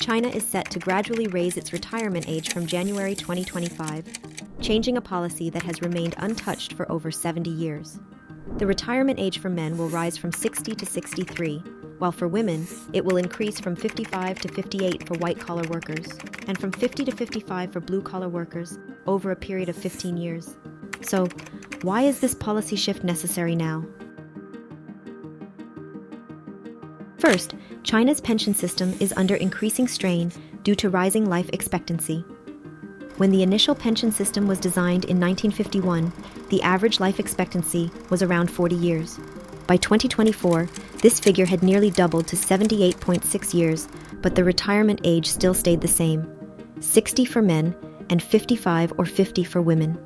China is set to gradually raise its retirement age from January 2025, changing a policy that has remained untouched for over 70 years. The retirement age for men will rise from 60 to 63, while for women, it will increase from 55 to 58 for white-collar workers, and from 50 to 55 for blue-collar workers, over a period of 15 years. So, why is this policy shift necessary now? First, China's pension system is under increasing strain due to rising life expectancy. When the initial pension system was designed in 1951, the average life expectancy was around 40 years. By 2024, this figure had nearly doubled to 78.6 years, but the retirement age still stayed the same: 60 for men and 55 or 50 for women.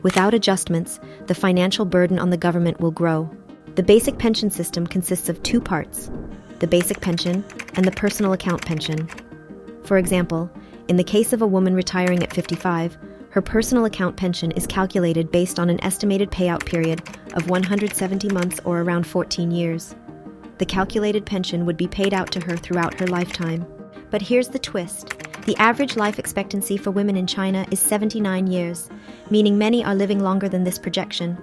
Without adjustments, the financial burden on the government will grow. The basic pension system consists of two parts: the basic pension and the personal account pension. For example, in the case of a woman retiring at 55, her personal account pension is calculated based on an estimated payout period of 170 months or around 14 years. The calculated pension would be paid out to her throughout her lifetime. But here's the twist. The average life expectancy for women in China is 79 years, meaning many are living longer than this projection.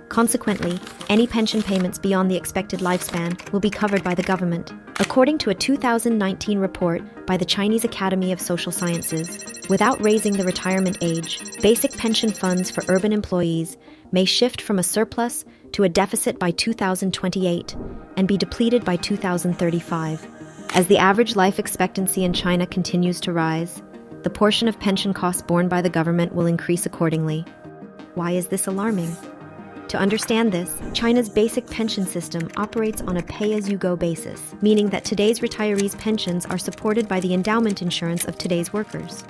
Consequently, any pension payments beyond the expected lifespan will be covered by the government. According to a 2019 report by the Chinese Academy of Social Sciences, without raising the retirement age, basic pension funds for urban employees may shift from a surplus to a deficit by 2028 and be depleted by 2035. As the average life expectancy in China continues to rise, the portion of pension costs borne by the government will increase accordingly. Why is this alarming? To understand this, China's basic pension system operates on a pay-as-you-go basis, meaning that today's retirees' pensions are supported by the endowment insurance of today's workers.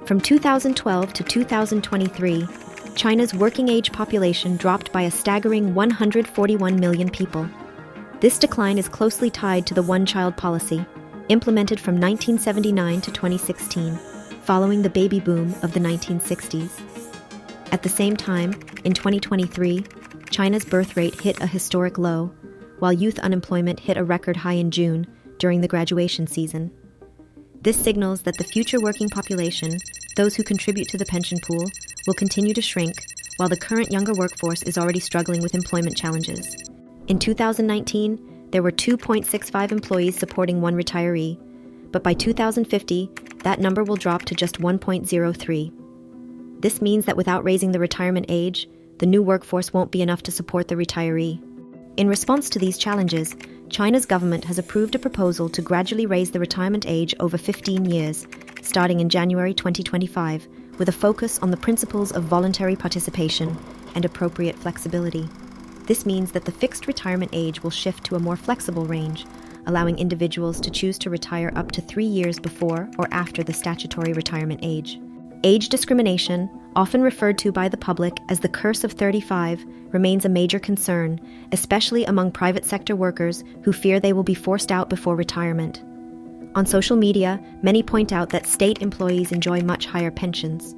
From 2012 to 2023, China's working-age population dropped by a staggering 141 million people. This decline is closely tied to the one-child policy, implemented from 1979 to 2016, following the baby boom of the 1960s. At the same time, in 2023, China's birth rate hit a historic low, while youth unemployment hit a record high in June during the graduation season. This signals that the future working population, those who contribute to the pension pool, will continue to shrink, while the current younger workforce is already struggling with employment challenges. In 2019, there were 2.65 employees supporting one retiree, but by 2050, that number will drop to just 1.03. This means that without raising the retirement age, the new workforce won't be enough to support the retiree. In response to these challenges, China's government has approved a proposal to gradually raise the retirement age over 15 years, starting in January 2025, with a focus on the principles of voluntary participation and appropriate flexibility. This means that the fixed retirement age will shift to a more flexible range, allowing individuals to choose to retire up to 3 years before or after the statutory retirement age. Age discrimination, often referred to by the public as the curse of 35, remains a major concern, especially among private sector workers who fear they will be forced out before retirement. On social media, many point out that state employees enjoy much higher pensions,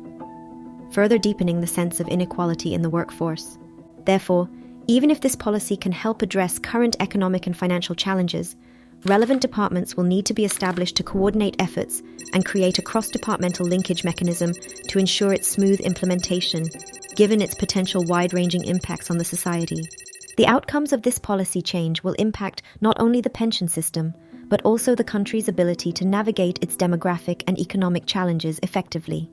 further deepening the sense of inequality in the workforce. Therefore, even if this policy can help address current economic and financial challenges, relevant departments will need to be established to coordinate efforts and create a cross-departmental linkage mechanism to ensure its smooth implementation, given its potential wide-ranging impacts on the society. The outcomes of this policy change will impact not only the pension system, but also the country's ability to navigate its demographic and economic challenges effectively.